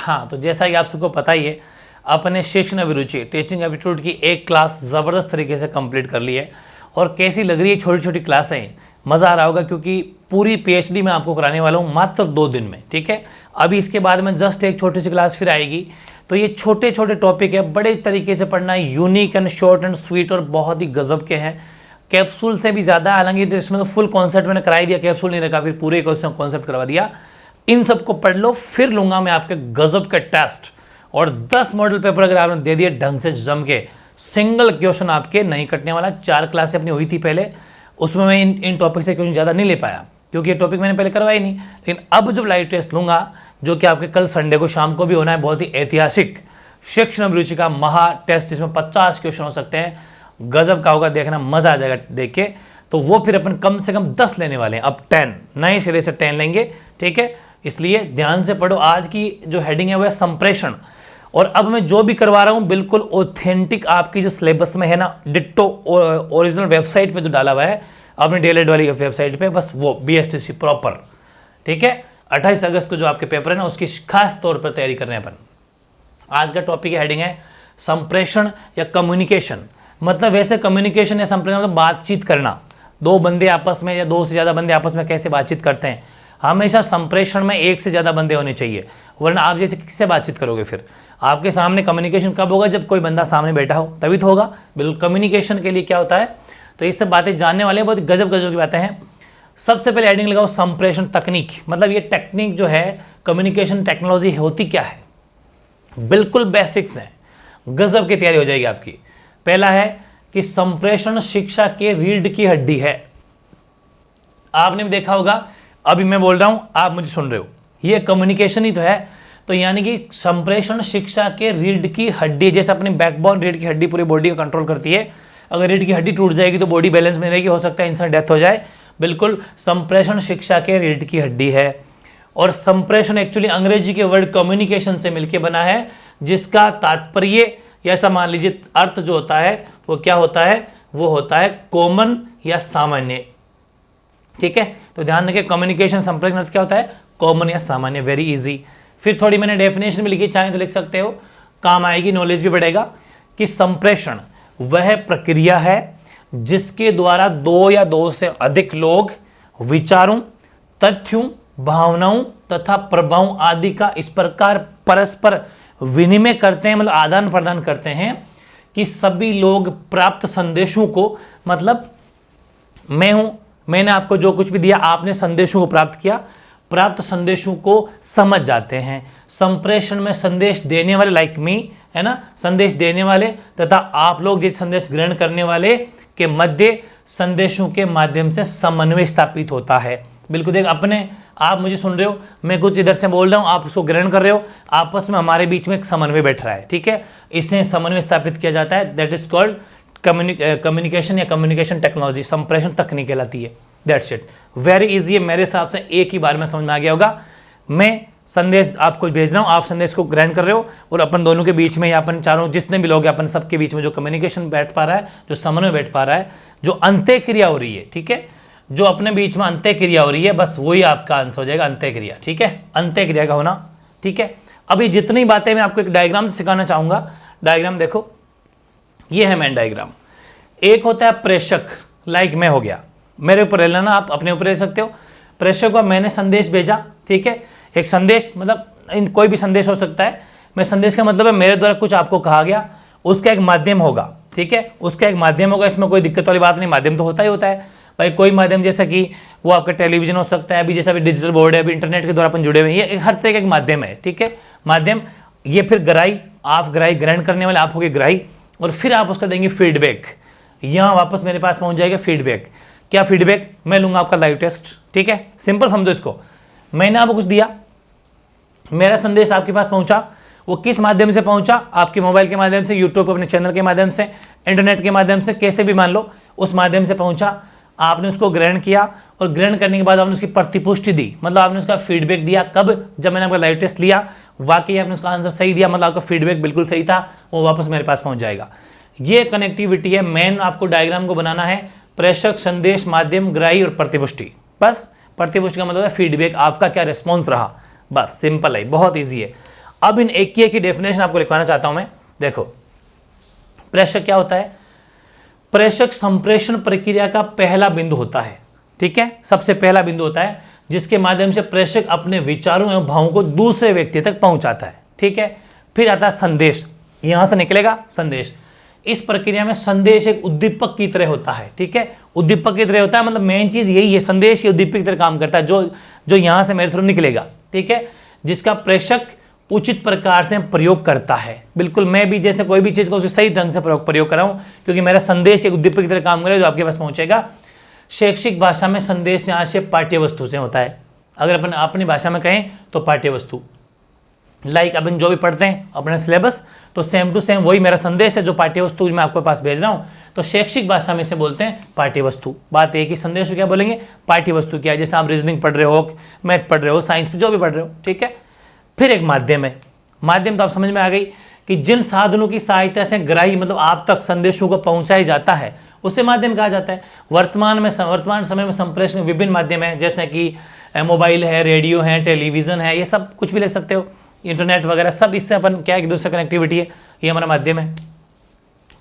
हाँ, तो जैसा कि आप सबको पता ही है, अपने शिक्षण अभिरुचि टीचिंग एप्टीट्यूड की एक क्लास ज़बरदस्त तरीके से कंप्लीट कर ली है। और कैसी लग रही है छोटी छोटी क्लासें, मज़ा आ रहा होगा, क्योंकि पूरी पीएचडी मैं आपको कराने वाला हूँ मात्र 2 दिन में। ठीक है, अभी इसके बाद में जस्ट एक छोटी सी क्लास फिर आएगी। तो ये छोटे छोटे टॉपिक है, बड़े तरीके से पढ़ना है, unique and short and sweet और बहुत ही गजब के हैं। कैप्सूल से भी ज़्यादा, हालांकि तो इसमें तो फुल कॉन्सेप्ट मैंने करा ही दिया, कैप्सूल नहीं रखा, फिर पूरे कॉन्सेप्ट करवा दिया। इन सबको पढ़ लो, फिर लूंगा मैं आपके गजब के टेस्ट। और 10 मॉडल पेपर अगर आपने दे दिए ढंग से जम के, सिंगल क्वेश्चन आपके नहीं कटने वाला। 4 क्लासें अपनी हुई थी पहले, उसमें मैं इन टॉपिक से क्वेश्चन ज़्यादा नहीं ले पाया, क्योंकि ये टॉपिक मैंने पहले करवाई नहीं। लेकिन अब जब लाइव टेस्ट लूंगा, जो कि आपके कल संडे को शाम को भी होना है, बहुत ही ऐतिहासिक शिक्षण अभिरुचि का महा टेस्ट, इसमें 50 क्वेश्चन हो सकते हैं, गजब का होगा, देखना मजा आ जाएगा देख के। तो वो फिर अपन कम से कम 10 लेने वाले हैं, अब 10 नए सिरे से 10 लेंगे। ठीक है, इसलिए ध्यान से पढ़ो। आज की जो हेडिंग है वो है संप्रेषण। और अब मैं जो भी करवा रहा हूँ बिल्कुल ऑथेंटिक आपकी जो सिलेबस में है ना, डिट्टो ओरिजिनल वेबसाइट पे जो डाला हुआ है अपने डीएलएड वाली वेबसाइट पे, बस वो बीएसटीसी प्रॉपर। ठीक है, 28 अगस्त को जो आपके पेपर है ना, उसकी खास तौर पर तैयारी करने अपन। आज का टॉपिक की हेडिंग है संप्रेषण या कम्युनिकेशन। मतलब वैसे कम्युनिकेशन या संप्रेषण मतलब बातचीत करना, 2 बंदे आपस में या 2 से ज़्यादा बंदे आपस में कैसे बातचीत करते हैं। हमेशा संप्रेषण में 1 से ज़्यादा बंदे होने चाहिए, वरना आप जैसे किससे बातचीत करोगे। फिर आपके सामने कम्युनिकेशन कब होगा, जब कोई बंदा सामने बैठा हो, तभी तो होगा। बिल्कुल, कम्युनिकेशन के लिए क्या होता है, तो ये सब बातें जानने वाले बहुत गजब गजब की बातें हैं। सबसे पहले हेडिंग लगाओ संप्रेषण तकनीक। मतलब ये टेक्निक जो है, कम्युनिकेशन टेक्नोलॉजी होती क्या है, बिल्कुल बेसिक्स हैं, गजब की तैयारी हो जाएगी आपकी। पहला है कि संप्रेषण शिक्षा के रीढ़ की हड्डी है। आपने भी देखा होगा, अभी मैं बोल रहा हूं, आप मुझे सुन रहे हो, ये कम्युनिकेशन ही तो है। तो यानी कि संप्रेषण शिक्षा के रीढ़ की हड्डी, जैसे अपनी बैकबोन रीढ़ की हड्डी पूरी बॉडी को कंट्रोल करती है। अगर रीढ़ की हड्डी टूट जाएगी तो बॉडी बैलेंस में रहेगी, हो सकता है इंसान डेथ हो जाए। बिल्कुल, संप्रेषण शिक्षा के रीढ़ की हड्डी है। और संप्रेषण एक्चुअली अंग्रेजी के वर्ड कम्युनिकेशन से मिलकर बना है, जिसका तात्पर्य या ऐसा मान लीजिए अर्थ जो होता है वो क्या होता है, वो होता है कॉमन या सामान्य। ठीक है, तो ध्यान रखिए, कम्युनिकेशन संप्रेषण अर्थ क्या होता है, कॉमन या सामान्य। Very easy. फिर थोड़ी मैंने डेफिनेशन भी लिखी, चाहे तो लिख सकते हो, काम आएगी, नॉलेज भी बढ़ेगा। कि संप्रेषण वह प्रक्रिया है जिसके द्वारा 2 या 2 से अधिक लोग विचारों, तथ्यों, भावनाओं तथा प्रभावों आदि का इस प्रकार परस्पर विनिमय करते हैं, मतलब आदान प्रदान करते हैं, कि सभी लोग प्राप्त संदेशों को, मतलब मैं हूं, मैंने आपको जो कुछ भी दिया, आपने संदेशों को प्राप्त किया, प्राप्त संदेशों को समझ जाते हैं। संप्रेषण में संदेश देने वाले, लाइक मी, है ना, संदेश देने वाले तथा आप लोग जिस संदेश ग्रहण करने वाले के मध्य संदेशों के माध्यम से समन्वय स्थापित होता है। बिल्कुल, देख, अपने आप मुझे सुन रहे हो, मैं कुछ इधर से बोल रहा हूं, आप उसको ग्रहण कर रहे हो, आपस में हमारे बीच में एक समन्वय बैठ रहा है। ठीक है, इससे समन्वय स्थापित किया जाता है, दैट इज कॉल्ड कम्युनिकेशन या कम्युनिकेशन टेक्नोलॉजी, संप्रेषण तकनीक कहलाती है। दैट्स इट, वेरी इजी है। मेरे हिसाब से एक ही बार में समझ में आ गया होगा। मैं संदेश आपको भेज रहा हूँ, आप संदेश को ग्रहण कर रहे हो, और अपन दोनों के बीच में या अपन चारों जितने भी लोग हैं, अपन सबके बीच में जो कम्युनिकेशन बैठ पा रहा है, जो समन्वय बैठ पा रहा है, जो अंत्य क्रिया हो रही है। ठीक है, जो अपने बीच में अंत्य क्रिया हो रही है, बस वही आपका आंसर हो जाएगा, अंत्य क्रिया। ठीक है, अंत्य क्रिया का होना। ठीक है, अभी जितनी बातें मैं आपको एक डायग्राम से सिखाना चाहूंगा। डायग्राम देखो, ये है मेन डायग्राम। एक होता है प्रेषक, लाइक मैं हो गया, मेरे ऊपर ले लेना, आप अपने ऊपर ले सकते हो। प्रेषक को मैंने संदेश भेजा। ठीक है, एक संदेश मतलब कोई भी संदेश हो सकता है। मैं संदेश का मतलब है मेरे द्वारा कुछ आपको कहा गया, उसका एक माध्यम होगा। ठीक है, उसका एक माध्यम होगा, इसमें कोई दिक्कत वाली बात नहीं, माध्यम तो होता ही होता है भाई। कोई माध्यम जैसा कि वो आपका टेलीविजन हो सकता है, अभी जैसा भी डिजिटल बोर्ड है, अभी इंटरनेट के द्वारा अपन जुड़े हुए हैं, ये हर तरह का एक माध्यम है। ठीक है, माध्यम। ये फिर ग्राही, आप ग्राही, ग्रहण करने वाले आप होगे ग्राही, और फिर आप उसका देंगे फीडबैक। यहाँ वापस मेरे पास पहुंच जाएगा फीडबैक। क्या फीडबैक, मैं लूंगा आपका लाइव टेस्ट। ठीक है, सिंपल समझो इसको। मैंने आपको कुछ दिया, मेरा संदेश आपके पास पहुंचा, वो किस माध्यम से पहुंचा, आपके मोबाइल के माध्यम से, यूट्यूब अपने चैनल के माध्यम से, इंटरनेट के माध्यम से, कैसे भी मान लो, उस माध्यम से पहुंचा। आपने उसको ग्रहण किया, और ग्रहण करने के बाद आपने उसकी प्रतिपुष्टि दी, मतलब आपने उसका फीडबैक दिया। कब, जब मैंने आपका लाइव टेस्ट लिया, वाकई आपने उसका आंसर सही दिया, मतलब आपका फीडबैक बिल्कुल सही था, वो वापस मेरे पास पहुंच जाएगा। ये कनेक्टिविटी है। मेन आपको डायग्राम को बनाना है, प्रेषक, संदेश, माध्यम, ग्राही और प्रतिपुष्टि। बस प्रतिपुष्टि का मतलब है फीडबैक, आपका क्या रिस्पॉन्स रहा, बस सिंपल है, बहुत ईजी है। अब इन एक की डेफिनेशन आपको लिखवाना चाहता हूं मैं। देखो, प्रेषक क्या होता है? प्रेषक संप्रेषण प्रक्रिया का पहला बिंदु होता है, ठीक है, सबसे पहला बिंदु होता है जिसके माध्यम से प्रेषक अपने विचारों एवं भावों को दूसरे व्यक्ति तक पहुंचाता है, ठीक है। फिर आता है संदेश, यहां से निकलेगा संदेश। इस प्रक्रिया में संदेश एक उद्दीपक की तरह होता है, ठीक है, उद्दीपक की तरह होता है, मतलब मेन चीज यही है, संदेश ये उद्दीपक की तरह काम करता है, जो यहां से मेरे थ्रू निकलेगा, ठीक है, जिसका प्रेषक उचित प्रकार से प्रयोग करता है। बिल्कुल, मैं भी जैसे कोई भी चीज को सही ढंग से प्रयोग कर रहा हूं, क्योंकि मेरा संदेश एक उद्दीपक की तरह काम करेगा जो आपके पास पहुंचेगा। शैक्षिक भाषा में संदेश यहाँ से पाठ्य वस्तु से होता है। अगर अपन अपनी भाषा में कहें तो पाठ्य वस्तु, लाइक अपन जो भी पढ़ते हैं अपना सिलेबस, तो सेम टू सेम वही मेरा संदेश है जो पाठ्य वस्तु मैं आपके पास भेज रहा हूँ। तो शैक्षिक भाषा में से बोलते हैं पाठ्य वस्तु। बात एक ही, संदेश क्या बोलेंगे? पाठ्य वस्तु क्या है, जैसे आप रीजनिंग पढ़ रहे हो, मैथ पढ़ रहे हो, साइंस जो भी पढ़ रहे हो, ठीक है। फिर एक माध्यम है। माध्यम तो आप समझ में आ गई कि जिन साधनों की सहायता से ग्राही मतलब आप तक संदेशों को पहुंचाया जाता है उसे माध्यम कहा जाता है। वर्तमान समय में संप्रेषण विभिन्न माध्यम है, जैसे कि मोबाइल है, रेडियो है, टेलीविजन है, ये सब कुछ भी ले सकते हो, इंटरनेट वगैरह सब, इससे अपन क्या एक दूसरे कनेक्टिविटी है, ये हमारा माध्यम है।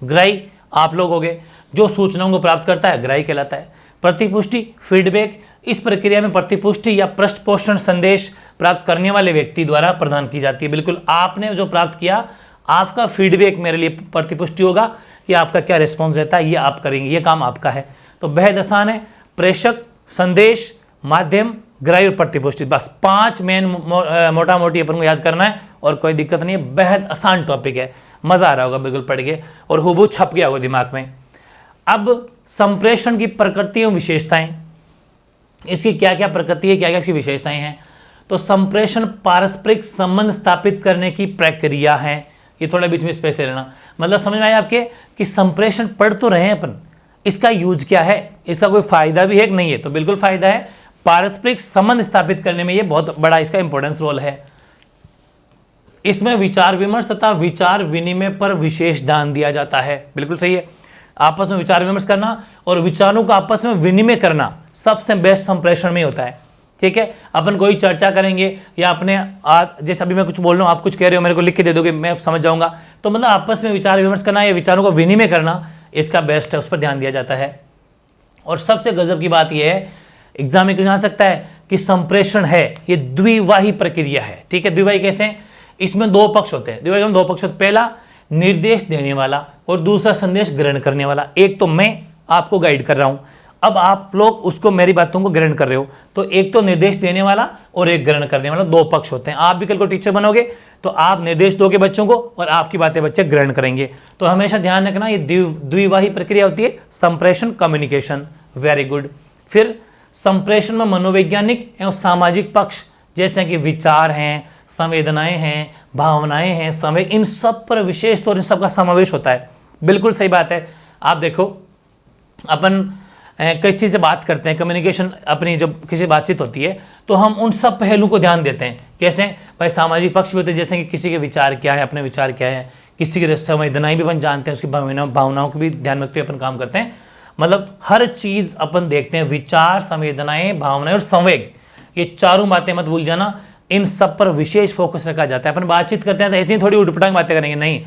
ग्राही आप लोग हो गए, जो सूचनाओं को प्राप्त करता है ग्राही कहलाता है। प्रतिपुष्टि, फीडबैक, इस प्रक्रिया में प्रतिपुष्टि या पृष्ठपोषण संदेश प्राप्त करने वाले व्यक्ति द्वारा प्रदान की जाती है। बिल्कुल, आपने जो प्राप्त किया, आपका फीडबैक मेरे लिए प्रतिपुष्टि होगा कि आपका क्या रिस्पॉन्स रहता है, ये आप करेंगे, ये काम आपका है। तो बेहद आसान है, प्रेषक, संदेश, माध्यम, ग्राही और प्रतिपुष्टि, बस 5 मेन मोटा मोटी अपन को याद करना है और कोई दिक्कत नहीं है। बेहद आसान टॉपिक है, मजा आ रहा होगा बिल्कुल पढ़ के, और हूबहू छप गया होगा दिमाग में। अब संप्रेषण की प्रकृति एवं विशेषताएं, इसकी क्या क्या प्रकृति है, क्या क्या इसकी विशेषताएं हैं। तो संप्रेषण पारस्परिक संबंध स्थापित करने की प्रक्रिया है। ये थोड़ा बीच में स्पेस ले लेना, मतलब समझ में आया आपके कि संप्रेषण पढ़ तो रहे हैं अपन, इसका यूज क्या है, इसका कोई फायदा भी है कि नहीं है? तो बिल्कुल फायदा है। पारस्परिक संबंध स्थापित करने में ये बहुत बड़ा इसका इंपॉर्टेंस रोल है। इसमें विचार विमर्श तथा विचार विनिमय पर विशेष ध्यान दिया जाता है। बिल्कुल सही है, आपस में विचार विमर्श करना और विचारों को आपस में विनिमय करना सबसे बेस्ट संप्रेषण में होता है, ठीक है। अपन कोई चर्चा करेंगे या अपने जैसे अभी मैं कुछ बोल रहा हूँ, आप कुछ कह रहे हो, मेरे को लिख के दे दोगे, मैं समझ जाऊंगा, तो मतलब आपस में विचार विमर्श करना या विचारों को विनिमय करना, इसका बेस्ट है, उस पर ध्यान दिया जाता है। और सबसे गजब की बात यह है, एग्जाम में क्यों आ सकता है कि संप्रेषण है ये द्विवाही प्रक्रिया है, ठीक है। द्विवाही कैसे? इसमें 2 पक्ष होते हैं, द्विवाही में 2 पक्ष होते हैं। पहला निर्देश देने वाला और दूसरा संदेश ग्रहण करने वाला। एक तो मैं आपको गाइड कर रहा हूं, अब आप लोग उसको मेरी बातों को ग्रहण कर रहे हो, तो एक तो निर्देश देने वाला और एक ग्रहण करने वाला, 2 पक्ष होते हैं। आप भी कल को टीचर बनोगे तो आप निर्देश दोगे बच्चों को और आपकी बातें बच्चे ग्रहण करेंगे। तो हमेशा ध्यान रखना ये द्विवाही प्रक्रिया होती है, संप्रेषण कम्युनिकेशन। Very good. फिर संप्रेषण में मनोवैज्ञानिक एवं सामाजिक पक्ष जैसे कि विचार हैं, संवेदनाएं हैं, भावनाएं हैं, संवेग, इन सब पर विशेष तौर इन सब का समावेश होता है। बिल्कुल सही बात है। आप देखो, अपन किसी से बात करते हैं, कम्युनिकेशन अपनी जब किसी बातचीत होती है तो हम उन सब पहलू को ध्यान देते हैं। कैसे भाई? सामाजिक पक्ष भी होते हैं, जैसे कि किसी के विचार क्या है, अपने विचार क्या है, किसी की संवेदनाएं भी अपन जानते हैं, उसकी भावनाओं को भी ध्यान रखते हुए अपन काम करते हैं। मतलब हर चीज अपन देखते हैं, विचार, संवेदनाएं, भावनाएं और संवेग, ये चारों बातें मत भूल जाना, इन सब पर विशेष फोकस रखा जाता है। अपन बातचीत करते हैं तो ऐसी थोड़ी उठपटांग बातें करेंगे, नहीं,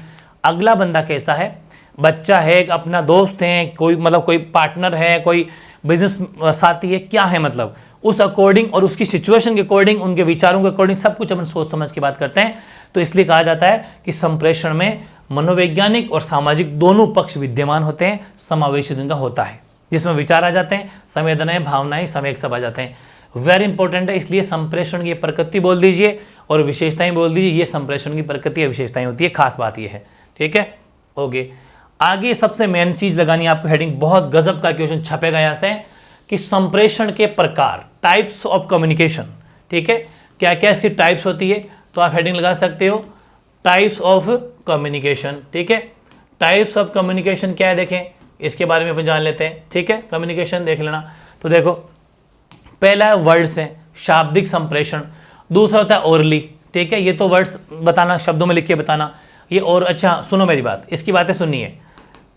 अगला बंदा कैसा है, बच्चा है, अपना दोस्त है, कोई मतलब कोई पार्टनर है, कोई बिजनेस साथी है, क्या है, मतलब उस अकॉर्डिंग और उसकी सिचुएशन के अकॉर्डिंग, उनके विचारों के अकॉर्डिंग सब कुछ अपन सोच समझ की बात करते हैं। तो इसलिए कहा जाता है कि संप्रेषण में मनोवैज्ञानिक और सामाजिक दोनों पक्ष विद्यमान होते हैं, समावेश इनका होता है, जिसमें विचार आ जाते हैं, संवेदनाएं, भावनाएं, संवेग सब आ जाते हैं। वेरी इंपॉर्टेंट है, इसलिए संप्रेषण की प्रकृति बोल दीजिए और विशेषताएं बोल दीजिए, ये संप्रेषण की प्रकृति और विशेषताएं होती है, खास बात ये है, ठीक है। ओके, आगे सबसे मेन चीज लगानी है आपको, हेडिंग बहुत गजब का क्वेश्चन छपेगा यहाँ से कि संप्रेषण के प्रकार, टाइप्स ऑफ कम्युनिकेशन, ठीक है, क्या क्या इसकी टाइप्स होती है, तो आप हेडिंग लगा सकते हो टाइप्स ऑफ कम्युनिकेशन, ठीक है। टाइप्स ऑफ कम्युनिकेशन क्या है देखें, इसके बारे में अपन जान लेते हैं, ठीक है। कम्युनिकेशन देख लेना, तो देखो पहला है वर्ड्स है, शाब्दिक संप्रेषण, दूसरा होता है ओरली, ठीक है, ये तो वर्ड्स बताना, शब्दों में लिख के बताना, ये और अच्छा सुनो मेरी बात, इसकी बातें सुनिए।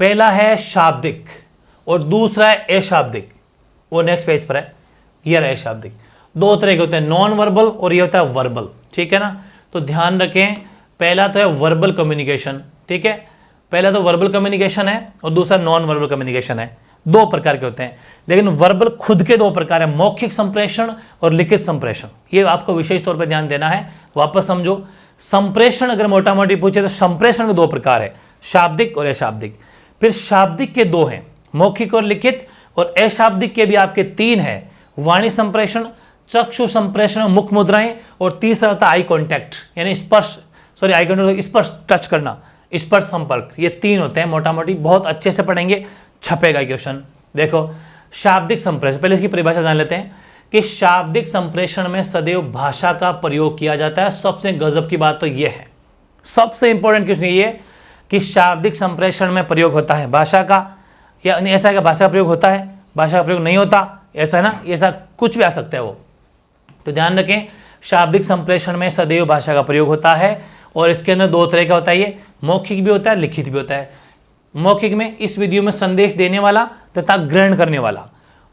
पहला है शाब्दिक और दूसरा है अशाब्दिक, वो नेक्स्ट पेज पर है, ये रहा अशाब्दिक। 2 तरह के होते हैं, नॉन वर्बल और ये होता है वर्बल, ठीक है ना। तो ध्यान रखें, पहला तो है वर्बल कम्युनिकेशन, ठीक है, पहला तो वर्बल कम्युनिकेशन है और दूसरा नॉन वर्बल कम्युनिकेशन है। दो प्रकार के होते हैं, लेकिन वर्बल खुद के दो प्रकार है, मौखिक संप्रेषण और लिखित संप्रेषण। ये आपको विशेष तौर पर ध्यान देना है। वापस समझो, संप्रेषण अगर मोटा मोटी पूछे तो संप्रेषण के दो प्रकार है, शाब्दिक और अशाब्दिक। फिर शाब्दिक के दो हैं, मौखिक और लिखित, और अशाब्दिक के भी आपके तीन है, वाणी संप्रेषण, चक्षु संप्रेषण, मुख मुद्राएं, और तीसरा होता है आई कॉन्टैक्ट, यानी स्पर्श, सॉरी आई कॉन्टैक्ट, स्पर्श, टच करना, स्पर्श संपर्क। ये तीन होते हैं मोटा मोटी, बहुत अच्छे से पढ़ेंगे, छपेगा क्वेश्चन। देखो शाब्दिक संप्रेषण, पहले इसकी परिभाषा जान लेते हैं कि शाब्दिक संप्रेषण में सदैव भाषा का प्रयोग किया जाता है। सबसे गजब की बात तो यह है, सबसे इंपॉर्टेंट क्वेश्चन ये कि शाब्दिक संप्रेषण में प्रयोग होता है भाषा का, या ऐसा है कि भाषा का प्रयोग होता है, भाषा का प्रयोग नहीं होता, ऐसा है ना, ऐसा कुछ भी आ सकता है वो। तो ध्यान रखें, शाब्दिक संप्रेषण में सदैव भाषा का प्रयोग होता है, और इसके अंदर दो तरह का होता है, ये मौखिक भी होता है, लिखित भी होता है। मौखिक में इस वीडियो में संदेश देने वाला तथा ग्रहण करने वाला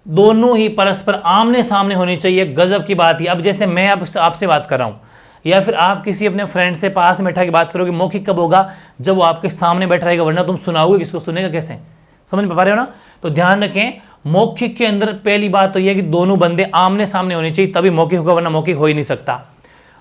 दोनों ही परस्पर आमने सामने होनी चाहिए। गजब की बात है। अब जैसे मैं आपसे बात कर रहा हूँ, या फिर आप किसी अपने फ्रेंड से पास में बैठा के बात करोगे, मौखिक कब होगा, जब वो आपके सामने बैठा रहेगा, वरना तुम सुनाओगे किसको, सुनेगा कैसे, समझ में पा रहे हो ना। तो ध्यान रखें, मौखिक के अंदर पहली बात तो यह कि दोनों बंदे आमने सामने होने चाहिए, तभी मौखिक होगा, वरना मौखिक हो ही नहीं सकता।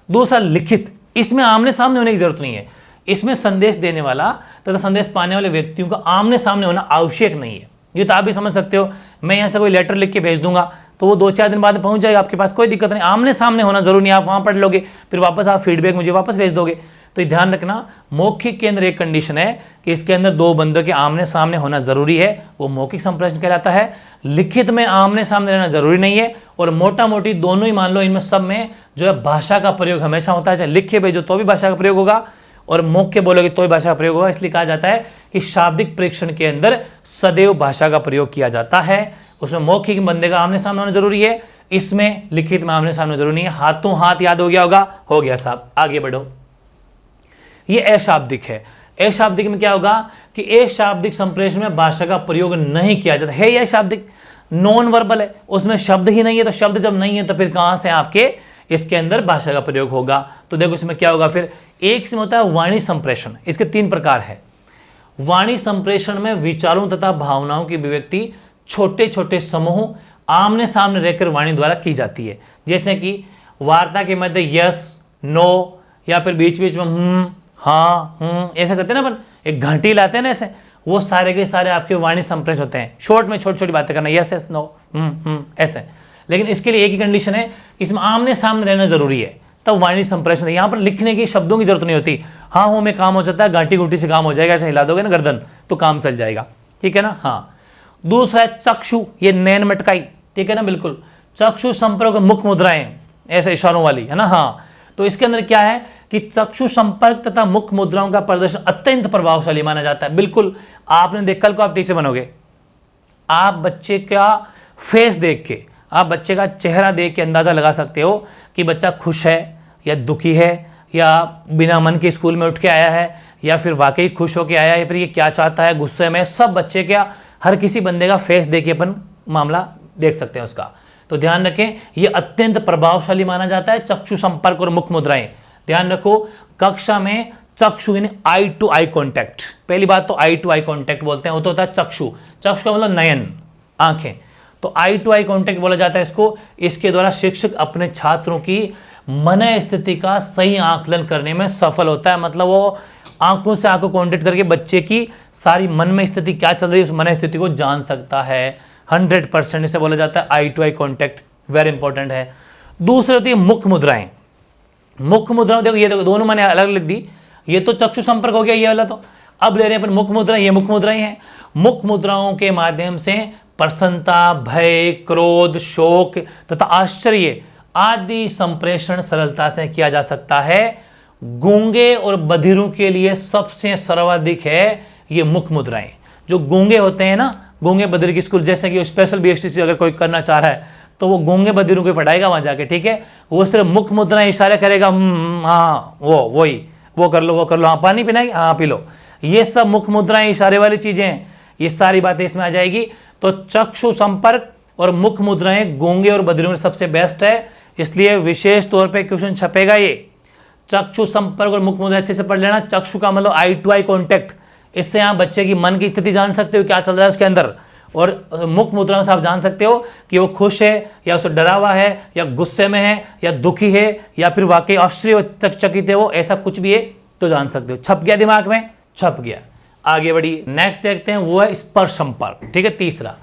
दूसरा लिखित, इसमें आमने सामने होने की जरूरत नहीं है, इसमें संदेश देने वाला तथा संदेश पाने वाले व्यक्तियों का आमने सामने होना आवश्यक नहीं है। ये तो आप भी समझ सकते हो, मैं यहाँ से कोई लेटर लिख के भेज दूंगा तो वो 2-4 दिन बाद पहुंच जाएगा आपके पास, कोई दिक्कत नहीं। आमने सामने होना जरूरी नहीं, आप वहां पढ़ लोगे, फिर वापस आप फीडबैक मुझे वापस भेज दोगे। तो ध्यान रखना, मौखिक के अंदर एक कंडीशन है कि इसके अंदर दो बंदों के आमने सामने होना जरूरी है, वो मौखिक संप्रेषण कहलाता है। लिखित में आमने सामने रहना जरूरी नहीं है, और मोटा मोटी दोनों ही मान लो, इनमें सब में जो है भाषा का प्रयोग हमेशा होता है, चाहे लिख के भेजो तो भी भाषा का प्रयोग होगा, और मौख के बोलोगे तो भी भाषा का प्रयोग होगा। इसलिए कहा जाता है कि शाब्दिक परीक्षण के अंदर सदैव भाषा का प्रयोग किया जाता है। उसमें मौखिक बंदे का आमने सामने होना जरूरी है, इसमें लिखित में आमने सामने जरूरी नहीं है। हाथों हाथ याद हो गया होगा, हो गया साहब, आगे बढ़ो। ये अशाब्दिक है। अशाब्दिक में क्या होगा कि अशाब्दिक संप्रेषण में भाषा का प्रयोग नहीं किया जाता है। यह शाब्दिक नॉन वर्बल है, उसमें शब्द ही नहीं है, तो शब्द जब नहीं है तो फिर कहां से आपके इसके अंदर भाषा का प्रयोग होगा। तो देखो इसमें क्या होगा, फिर एक इसमें होता है वाणी संप्रेषण। इसके 3 प्रकार है। वाणी संप्रेषण में विचारों तथा भावनाओं की अभिव्यक्ति छोटे छोटे समूह आमने सामने रहकर वाणी द्वारा की जाती है। जैसे कि वार्ता के मध्य यस, नो, या फिर बीच बीच में हाँ, ऐसा करते हैं ना अपन, एक घंटी लाते हैं ना ऐसे, वो सारे के सारे आपके वाणी संप्रेषण होते हैं। शॉर्ट में छोटी छोटी बातें करना, यस यस, नो, ऐसे। लेकिन इसके लिए एक ही कंडीशन है, इसमें आमने सामने रहना जरूरी है, तब वाणी संप्रेषण है। यहाँ पर लिखने की शब्दों की जरूरत नहीं होती, हाँ हो में काम हो जाता है, घाटी घुटी से काम हो जाएगा, ऐसे हिला दोगे ना गर्दन तो काम चल जाएगा, ठीक है ना। हाँ, दूसरा है चक्षु, ये नैन मटकाई, ठीक है ना, बिल्कुल चक्षु संपर्क, मुख मुद्राएं ऐसे इशारों वाली, है ना। हाँ, तो इसके अंदर क्या है कि चक्षु संपर्क तथा मुख मुद्राओं का प्रदर्शन अत्यंत प्रभावशाली माना जाता है। बिल्कुल, आपने देख, कल को आप टीचर बनोगे, आप बच्चे का फेस देख के, आप बच्चे का चेहरा देख के अंदाजा लगा सकते हो कि बच्चा खुश है या दुखी है, या बिना मन के स्कूल में उठ के आया है, या फिर वाकई खुश होके आया है, फिर ये क्या चाहता है, गुस्से में। सब बच्चे का, हर किसी बंदे का फेस देख के अपन मामला देख सकते हैं उसका। तो ध्यान रखें, ये अत्यंत प्रभावशाली माना जाता है, चक्षु संपर्क और मुख मुद्राएं। ध्यान रखो, कक्षा में चक्षु यानी आई टू आई कॉन्टैक्ट, पहली बात तो आई टू आई कॉन्टैक्ट बोलते हैं, वो तो होता है चक्षु। चक्षु का मतलब नयन, आंखें, तो आई टू आई कॉन्टैक्ट बोला जाता है इसको। इसके द्वारा शिक्षक अपने छात्रों की मन स्थिति का सही आकलन करने में सफल होता है। मतलब वो आंखों से आंखों कॉन्टैक्ट करके बच्चे की सारी मन में स्थिति क्या चल रही है, उस मन स्थिति को जान सकता है 100%। इसे बोला जाता है eye to eye contact, very important है। दूसरी होती है मुख मुद्राएं। मुख मुद्राएं देखो, ये देखो दोनों मैंने अलग लिख दी, ये तो चक्षु संपर्क हो गया ये वाला, तो अब ले रहे हैं अपन मुख मुद्राएं। ये मुख मुद्राएं हैं। मुख मुद्राओं के माध्यम से प्रसन्नता, भय, क्रोध, शोक तथा आश्चर्य आदि संप्रेषण सरलता से किया जा सकता है। गूंगे और बधिरों के लिए सबसे सर्वाधिक है ये मुख मुद्राएं। जो गूंगे होते हैं ना, गूंगे बधिर की स्कूल, जैसे कि स्पेशल बीएसटी अगर कोई करना चाह रहा है तो वो गूंगे बधिरों को पढ़ाएगा वहां जाके, ठीक है। वो सिर्फ मुख मुद्राएं इशारे करेगा, हाँ वो कर लो, हाँ पानी पीना है, हाँ पी लो। ये सब मुख मुद्राएं इशारे वाली चीजें हैं, ये सारी बातें इसमें आ जाएगी। तो चक्षु संपर्क और मुख मुद्राएं गूंगे और बधिरों में सबसे बेस्ट है, इसलिए विशेष तौर पे क्वेश्चन छपेगा ये। चक्षु संपर्क और मुख मुद्रा अच्छे से पढ़ लेना। चक्षु का मतलब आई टू आई कॉन्टैक्ट, इससे आप बच्चे की मन की स्थिति जान सकते हो, क्या चल रहा है उसके अंदर। और मुख मुद्रा से आप जान सकते हो कि वो खुश है या उसको डरा हुआ है या गुस्से में है या दुखी है या फिर वाकई आश्चर्यचकित है, वो ऐसा कुछ भी है तो जान सकते हो। छप गया दिमाग में, छप गया। आगे बढ़िए, नेक्स्ट देखते हैं, वो है स्पर्श संपर्क। ठीक है, तीसरा।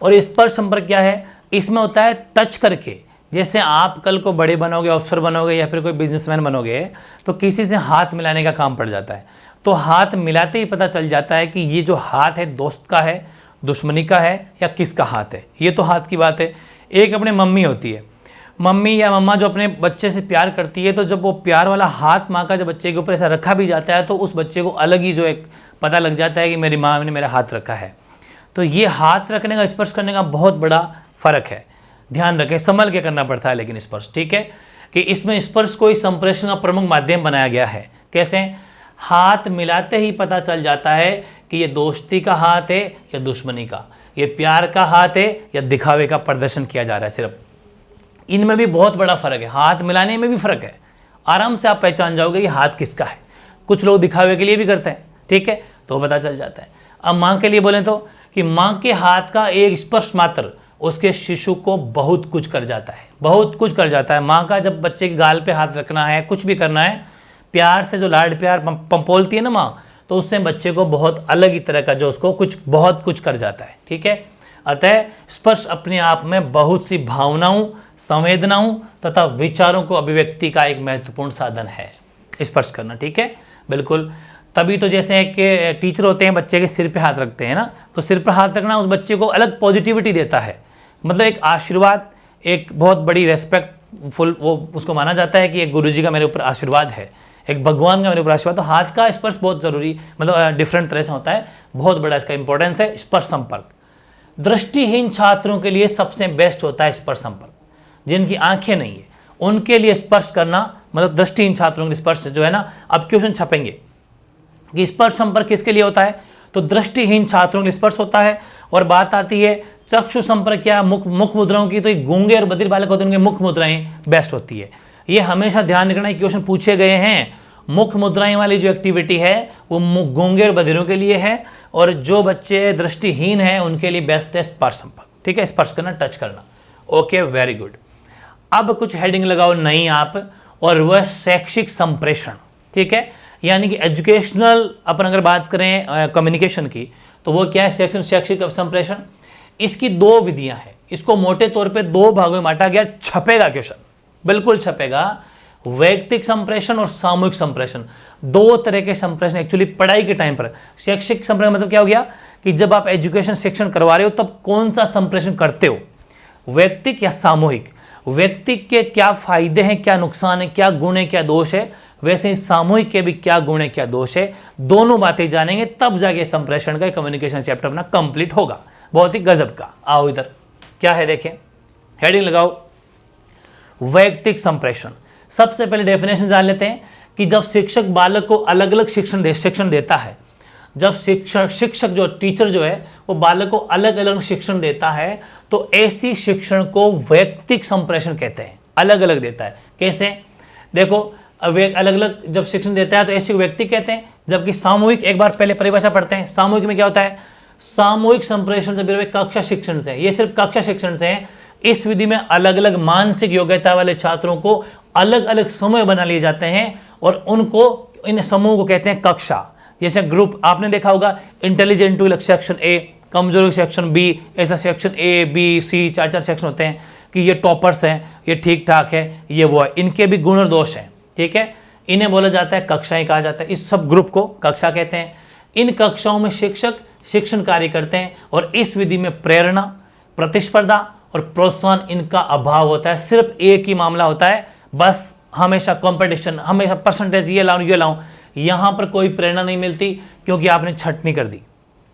और स्पर्श संपर्क क्या है? इसमें होता है टच करके। जैसे आप कल को बड़े बनोगे, अफसर बनोगे या फिर कोई बिजनेसमैन बनोगे, तो किसी से हाथ मिलाने का काम पड़ जाता है। तो हाथ मिलाते ही पता चल जाता है कि ये जो हाथ है दोस्त का है, दुश्मनी का है या किसका हाथ है। ये तो हाथ की बात है। एक अपने मम्मी होती है, मम्मी या मम्मा जो अपने बच्चे से प्यार करती है, तो जब वो प्यार वाला हाथ माँ का जब बच्चे के ऊपर ऐसा रखा भी जाता है तो उस बच्चे को अलग ही जो एक पता लग जाता है कि मेरी माँ ने मेरा हाथ रखा है। तो ये हाथ रखने का, स्पर्श करने का बहुत बड़ा फर्क है। ध्यान रखें, संभल के करना पड़ता है लेकिन स्पर्श। ठीक है, कि इसमें स्पर्श को संप्रेषण का प्रमुख माध्यम बनाया गया है। कैसे? हाथ मिलाते ही पता चल जाता है कि ये दोस्ती का हाथ है या दुश्मनी का, ये प्यार का हाथ है या दिखावे का प्रदर्शन किया जा रहा है। सिर्फ इनमें भी बहुत बड़ा फर्क है, हाथ मिलाने में भी फर्क है। आराम से आप पहचान जाओगे ये हाथ किसका है। कुछ लोग दिखावे के लिए भी करते हैं, ठीक है, तो पता चल जाता है। अब माँ के लिए बोलें तो कि माँ के हाथ का एक स्पर्श मात्र उसके शिशु को बहुत कुछ कर जाता है, बहुत कुछ कर जाता है। माँ का जब बच्चे के गाल पे हाथ रखना है, कुछ भी करना है, प्यार से जो लाड प्यार पंपोलती है ना माँ, तो उससे बच्चे को बहुत अलग ही तरह का जो उसको कुछ बहुत कुछ कर जाता है। ठीक है, अतः स्पर्श अपने आप में बहुत सी भावनाओं, संवेदनाओं तथा विचारों को अभिव्यक्ति का एक महत्वपूर्ण साधन है स्पर्श करना। ठीक है, बिल्कुल। तभी तो जैसे कि टीचर होते हैं, बच्चे के सिर पे हाथ रखते हैं ना, तो सिर पे हाथ रखना उस बच्चे को अलग पॉजिटिविटी देता है, मतलब एक आशीर्वाद, एक बहुत बड़ी रेस्पेक्टफुल वो उसको माना जाता है कि एक गुरुजी का मेरे ऊपर आशीर्वाद है, एक भगवान का मेरे ऊपर आशीर्वाद। तो हाथ का स्पर्श बहुत जरूरी, मतलब डिफरेंट तरह से होता है, बहुत बड़ा इसका इंपॉर्टेंस है। स्पर्श संपर्क दृष्टिहीन छात्रों के लिए सबसे बेस्ट होता है स्पर्श संपर्क। जिनकी आंखें नहीं है उनके लिए स्पर्श करना, मतलब दृष्टिहीन छात्रों के लिए स्पर्श जो है ना, अब क्वेश्चन छपेंगे कि स्पर्श संपर्क किसके लिए होता है, तो दृष्टिहीन छात्रों के लिए स्पर्श होता है। और बात आती है चक्षु संपर्क क्या, मुख मुद्राओं की, तो ये गूंगे और बधिर बालक होते हैं, उनकी मुख मुद्राएं बेस्ट होती है। ये हमेशा ध्यान रखना, क्वेश्चन पूछे गए हैं। मुख मुद्राएं वाली जो एक्टिविटी है वो गूंगे और बधिरों के लिए है, और जो बच्चे दृष्टिहीन हैं उनके लिए बेस्ट है स्पर्श संपर्क। ठीक है, स्पर्श करना, टच करना। Okay, very good. अब कुछ हेडिंग लगाओ नई आप, और वह शैक्षिक संप्रेषण। ठीक है, यानी कि एजुकेशनल, अपन अगर बात करें कम्युनिकेशन की, तो वो क्या है, शैक्षिक संप्रेषण। इसकी दो विधियां हैं, इसको मोटे तौर पे दो भागों में बांटा गया। छपेगा क्वेश्चन, बिल्कुल छपेगा। वैयक्तिक संप्रेषण और सामूहिक संप्रेषण, दो तरह के संप्रेषण एक्चुअली पढ़ाई के टाइम पर। शैक्षिक संप्रेषण मतलब क्या हो गया कि जब आप एजुकेशन शिक्षण करवा रहे हो तब कौन सा संप्रेषण करते हो, वैयक्तिक या सामूहिक। व्यक्तिक के क्या फायदे हैं, क्या नुकसान है, क्या गुण है, क्या दोष है, वैसे ही सामूहिक के भी क्या गुण है, क्या दोष है, दोनों बातें जानेंगे तब जाके संप्रेषण का कम्युनिकेशन चैप्टर अपना कंप्लीट होगा। बहुत ही गजब का। आओ इधर क्या है देखें, हेडिंग लगाओ, वैयक्तिक संप्रेषण। सबसे पहले डेफिनेशन जान लेते हैं कि जब शिक्षक बालक को अलग अलग शिक्षण देता है, जब शिक्षक जो टीचर जो है वो बालक को अलग अलग शिक्षण देता है, तो ऐसी शिक्षण को वैयक्तिक संप्रेषण कहते हैं। अलग अलग देता है, कैसे देखो, अलग अलग जब शिक्षण देता है तो ऐसे व्यक्ति कहते हैं। जबकि सामूहिक, एक बार पहले परिभाषा पढ़ते हैं, सामूहिक में क्या होता है, सामूहिक संप्रेषण जब कक्षा शिक्षण से, ये सिर्फ कक्षा शिक्षण से है। इस विधि में अलग अलग मानसिक योग्यता वाले छात्रों को अलग अलग समूह बना लिए जाते हैं और उनको, इन समूह को कहते हैं कक्षा। जैसे ग्रुप आपने देखा होगा, इंटेलिजेंट टू सेक्शन ए, कमजोर सेक्शन बी, ऐसा सेक्शन ए बी सी, चार चार सेक्शन होते हैं कि ये टॉपर्स हैं, ये ठीक ठाक है, ये वो है, इनके भी गुण और दोष हैं। ठीक है, इन्हें बोला जाता है कक्षाएं कहा जाता है, इस सब ग्रुप को कक्षा कहते हैं। इन कक्षाओं में शिक्षक शिक्षण कार्य करते हैं और इस विधि में प्रेरणा, प्रतिस्पर्धा और प्रोत्साहन इनका अभाव होता है। सिर्फ एक ही मामला होता है, बस हमेशा कंपटीशन, हमेशा परसेंटेज ये लाऊं ये लाऊं। यहाँ पर कोई प्रेरणा नहीं मिलती क्योंकि आपने छटनी कर दी।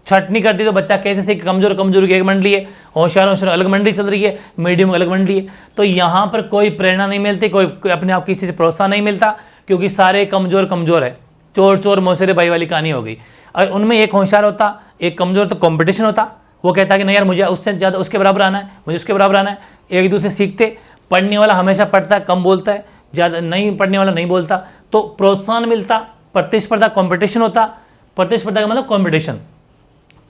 छटनी कर दी तो बच्चा कैसे सीखे, कमजोर कमजोर की एक मंडली है, होशियार अलग मंडली चल रही है, मीडियम अलग मंडली है। तो यहाँ पर कोई प्रेरणा नहीं मिलती, कोई अपने आप किसी से प्रोत्साहन नहीं मिलता क्योंकि सारे कमजोर कमजोर है। चोर चोर मौसेरे भाई वाली कहानी हो गई। और उनमें एक होशियार होता, एक कमजोर, तो कंपटीशन होता। वो कहता कि नहीं यार मुझे उससे ज़्यादा उसके बराबर आना है, मुझे उसके बराबर आना है। एक दूसरे सीखते। पढ़ने वाला हमेशा पढ़ता है, कम बोलता है, ज़्यादा नहीं पढ़ने वाला नहीं बोलता। तो प्रोत्साहन मिलता, प्रतिस्पर्धा कंपटीशन होता, प्रतिस्पर्धा का मतलब कंपटीशन,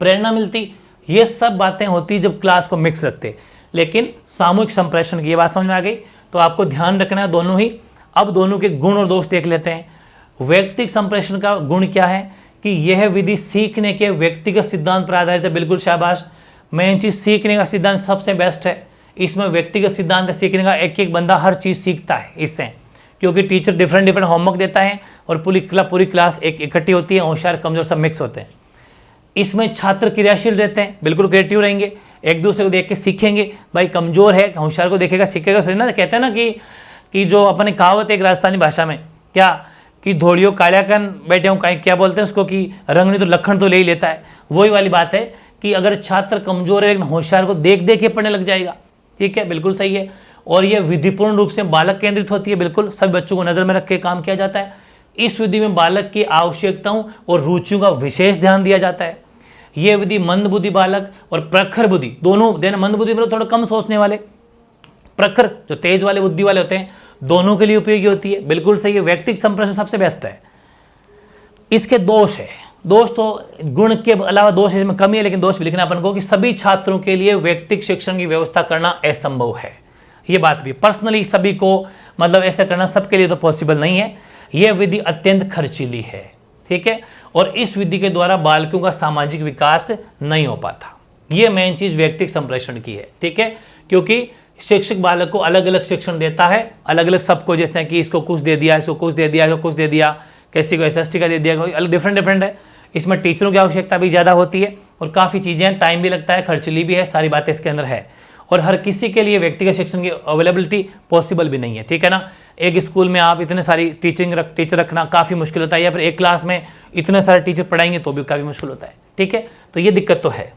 प्रेरणा मिलती, ये सब बातें होती जब क्लास को मिक्स रखते। लेकिन सामूहिक संप्रेषण की ये बात समझ में आ गई, तो आपको ध्यान रखना है दोनों ही। अब दोनों के गुण और दोष देख लेते हैं। व्यक्तिगत संप्रेषण का गुण क्या है कि यह विधि सीखने के व्यक्तिगत सिद्धांत पर आधारित है। बिल्कुल शाबाश, मेन चीज सीखने का सिद्धांत सबसे बेस्ट है। इसमें व्यक्तिगत सिद्धांत है सीखने का, एक एक बंदा हर चीज सीखता है इससे, क्योंकि टीचर डिफरेंट डिफरेंट होमवर्क देता है और पूरी क्लास एक इकट्ठी होती है, होशियार कमजोर सब मिक्स होते हैं। इसमें छात्र क्रियाशील रहते हैं, बिल्कुल क्रिएटिव रहेंगे, एक दूसरे को देख के सीखेंगे। भाई कमजोर है होशियार को देखेगा सीखेगा, सही ना। कहते हैं ना कि जो अपने कहावत एक राजस्थानी भाषा में क्या कि धोड़ियों कालियाकन बैठे हूँ, क्या बोलते हैं उसको कि रंग नहीं तो लखन तो ले ही लेता है। वही वाली बात है कि अगर छात्र कमजोर है लेकिन होशियार को देख देख के पढ़ने लग जाएगा, ठीक है, बिल्कुल सही है। और यह विधिपूर्ण रूप से बालक केंद्रित होती है, बिल्कुल सभी बच्चों को नजर में रख के काम किया जाता है। इस विधि में बालक की आवश्यकताओं और रुचियों का विशेष ध्यान दिया जाता है। यह विधि मंदबुद्धि बालक और प्रखर बुद्धि दोनों देना, मंदबुद्धि मतलब थोड़ा कम सोचने वाले, प्रखर जो तेज वाले बुद्धि वाले होते हैं, दोनों के लिए उपयोगी होती है। बिल्कुल सही है, व्यक्तिगत संप्रेषण सबसे बेस्ट है। इसके दोष है, दोष तो गुण के अलावा दोष इसमें कमी है, लेकिन दोष भी लिखना अपन को कि सभी छात्रों के लिए व्यक्तिगत शिक्षण की व्यवस्था करना असंभव है। ये बात भी पर्सनली सभी को मतलब ऐसा करना सबके लिए तो पॉसिबल नहीं है। यह विधि अत्यंत खर्चीली है, ठीक है, और इस विधि के द्वारा बालकों का सामाजिक विकास नहीं हो पाता। यह मेन चीज व्यक्तिगत संप्रेषण की है, ठीक है, क्योंकि शिक्षक बालक को अलग अलग शिक्षण देता है, अलग अलग सबको, जैसे कि इसको कुछ दे दिया, इसको कुछ दे दिया, इसको कुछ दे दिया, किसी को SST का दे दिया, कोई अलग डिफरेंट है। इसमें टीचरों की आवश्यकता भी ज़्यादा होती है और काफ़ी चीज़ें, टाइम भी लगता है, खर्चीली भी है, सारी बातें इसके अंदर है। और हर किसी के लिए व्यक्तिगत शिक्षण की अवेलेबिलिटी पॉसिबल भी नहीं है, ठीक है ना। एक स्कूल में आप इतने सारी टीचर रखना काफ़ी मुश्किल होता है, या फिर एक क्लास में इतने सारे टीचर पढ़ाएंगे तो भी काफ़ी मुश्किल होता है, ठीक है। तो ये दिक्कत तो है।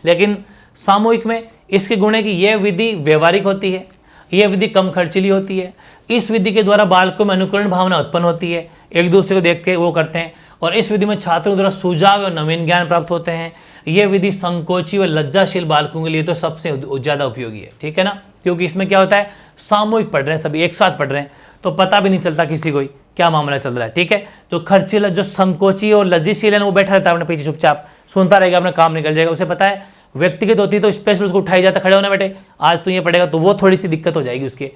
लेकिन सामूहिक में इसके गुण है कि यह विधि व्यवहारिक होती है, यह विधि कम खर्चीली होती है। इस विधि के द्वारा बालकों में अनुकरण भावना उत्पन्न होती है, एक दूसरे को देख के वो करते हैं, और इस विधि में छात्रों द्वारा सुझाव और नवीन ज्ञान प्राप्त होते हैं। यह विधि संकोची व लज्जाशील बालकों के लिए तो सबसे ज़्यादा उपयोगी है, ठीक है ना, क्योंकि इसमें क्या होता है, सामूहिक पढ़ रहे हैं, सभी एक साथ पढ़ रहे हैं, तो पता भी नहीं चलता किसी को क्या मामला चल रहा है, ठीक है। तो खर्चीला जो संकोची और लज्जाशील है वो बैठा रहता है अपने पीछे चुपचाप, सुनता रहेगा, अपना काम निकल जाएगा, उसे पता है। व्यक्तिगत होती है तो स्पेशल उसको उठाई जाता, खड़े होना बेटे आज तो ये पढ़ेगा, तो वो थोड़ी सी दिक्कत हो जाएगी उसके।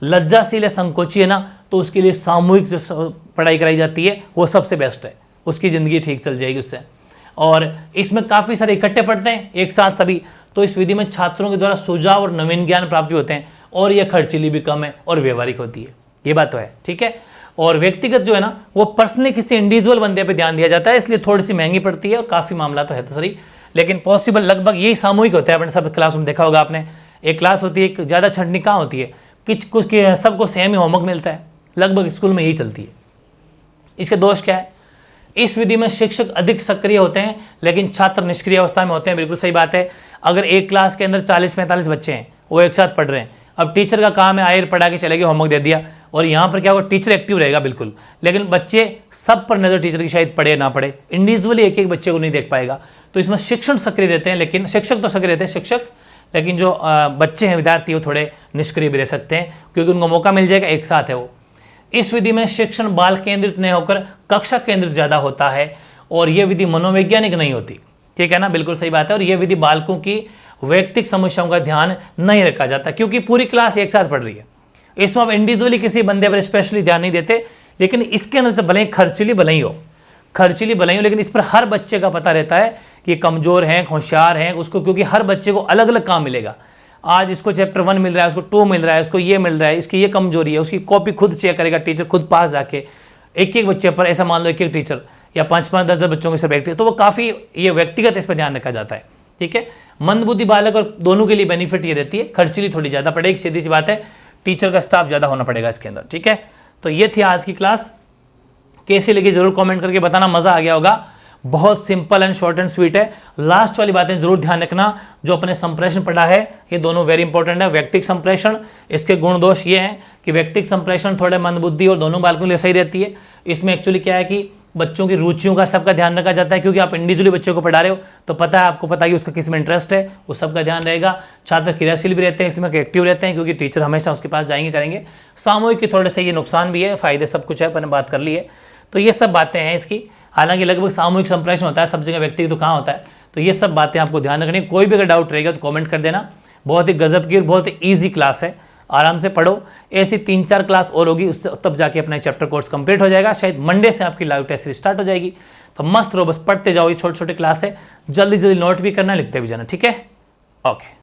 लज्जाशील है, संकोची है ना, तो उसके लिए सामूहिक जो पढ़ाई कराई जाती है वो सबसे बेस्ट है, उसकी ज़िंदगी ठीक चल जाएगी उससे। और इसमें काफ़ी सारे इकट्ठे पढ़ते हैं एक साथ सभी, तो इस विधि में छात्रों के द्वारा सुझाव और नवीन ज्ञान प्राप्ति होते हैं, और यह खर्चीली भी कम है और व्यवहारिक होती है, ये बात तो है, ठीक है। और व्यक्तिगत जो है ना वो पर्सनली किसी इंडिविजुअल बंदे पे ध्यान दिया जाता है, इसलिए थोड़ी सी महंगी पड़ती है और काफ़ी मामला तो है तो सही, लेकिन पॉसिबल लगभग यही सामूहिक होता है। अपने सब क्लास में देखा होगा आपने, एक क्लास होती है, एक ज़्यादा छंटनी कहाँ होती है, कुछ सबको सेम ही होमवर्क मिलता है, लगभग स्कूल में यही चलती है। इसके दोष क्या है, इस विधि में शिक्षक अधिक सक्रिय होते हैं लेकिन छात्र निष्क्रिय अवस्था में होते हैं, बिल्कुल सही बात है। अगर एक क्लास के अंदर 40-45 बच्चे हैं, वो एक साथ पढ़ रहे हैं, अब टीचर का काम है आए पढ़ा के चले गए, होमवर्क दे दिया, और यहाँ पर क्या होगा, टीचर एक्टिव रहेगा बिल्कुल, लेकिन बच्चे सब पर नज़र टीचर की शायद पढ़े ना पढ़े, इंडिविजुअली एक एक बच्चे को नहीं देख पाएगा। तो इसमें शिक्षण सक्रिय रहते हैं, लेकिन शिक्षक तो सक्रिय रहते हैं शिक्षक, लेकिन जो बच्चे हैं विद्यार्थी वो थोड़े निष्क्रिय भी रह सकते हैं, क्योंकि उनको मौका मिल जाएगा, एक साथ है वो। इस विधि में शिक्षण बाल केंद्रित नहीं होकर कक्षा केंद्रित ज़्यादा होता है, और यह विधि मनोवैज्ञानिक नहीं होती, ठीक है ना, बिल्कुल सही बात है। और यह विधि बालकों की वैयक्तिक समस्याओं का ध्यान नहीं रखा जाता, क्योंकि पूरी क्लास एक साथ पढ़ रही है। इसमें आप इंडिविजुअली किसी बंदे पर स्पेशली ध्यान नहीं देते, लेकिन इसके अंदर से भले ही खर्चीली भले ही हो, लेकिन इस पर हर बच्चे का पता रहता है कि कमज़ोर हैं, होशियार हैं उसको, क्योंकि हर बच्चे को अलग अलग काम मिलेगा। आज इसको चैप्टर 1 मिल रहा है, उसको 2 मिल रहा है, उसको ये मिल रहा है, इसकी ये कमजोरी है, उसकी कॉपी खुद चेक करेगा टीचर, खुद पास जाके एक एक बच्चे पर, ऐसा मान लो एक एक टीचर या 5-5, 10-10 बच्चों के सिर्फ एक, तो वो काफ़ी ये व्यक्तिगत इस पर ध्यान रखा जाता है, ठीक है। मंदबुद्धि बालक और दोनों के लिए बेनिफिट ये रहती है, खर्चीली थोड़ी ज़्यादा पड़ेगी, सीधी सी बात है, टीचर का स्टाफ ज़्यादा होना पड़ेगा इसके अंदर, ठीक है। तो ये थी आज की क्लास, कैसी लगी जरूर कमेंट करके बताना, मज़ा आ गया होगा। बहुत simple and short and sweet है। लास्ट वाली बातें जरूर ध्यान रखना, जो अपने संप्रेषण पढ़ा है ये दोनों वेरी इंपॉर्टेंट है। व्यक्तिगत संप्रेषण, इसके गुण दोष ये हैं कि व्यक्तिगत संप्रेषण थोड़े मंदबुद्धि और दोनों बालकों के लिए सही रहती है। इसमें एक्चुअली क्या है कि बच्चों की रुचियों का सबका ध्यान रखा जाता है, क्योंकि आप इंडिविजुअली बच्चों को पढ़ा रहे हो तो पता है, आपको पता है कि उसका किस में इंटरेस्ट है, वो सबका ध्यान रहेगा। छात्र क्रियाशील भी रहते हैं, इसमें एक्टिव रहते हैं, क्योंकि टीचर हमेशा उसके पास जाएंगे करेंगे। सामूहिक के थोड़े से ये नुकसान भी है, फायदे सब कुछ है, अपन ने बात कर ली है। तो ये सब बातें हैं इसकी। हालांकि लगभग सामूहिक संप्रेषण होता है सब जगह, व्यक्ति तो कहाँ होता है। तो ये सब बातें आपको ध्यान रखनी। कोई भी अगर डाउट रहेगा तो कमेंट कर देना। बहुत ही गजब की और बहुत ही ईजी क्लास है, आराम से पढ़ो। ऐसी 3-4 क्लास और होगी, उससे तब जाके अपना चैप्टर कोर्स कंप्लीट हो जाएगा। शायद मंडे से आपकी लाइव टेस्ट स्टार्ट हो जाएगी। तो मस्त रहो, बस पढ़ते जाओ। ये छोटे छोटे क्लास है, जल्दी जल्दी नोट भी करना, लिखते भी जाना, ठीक है। ओके।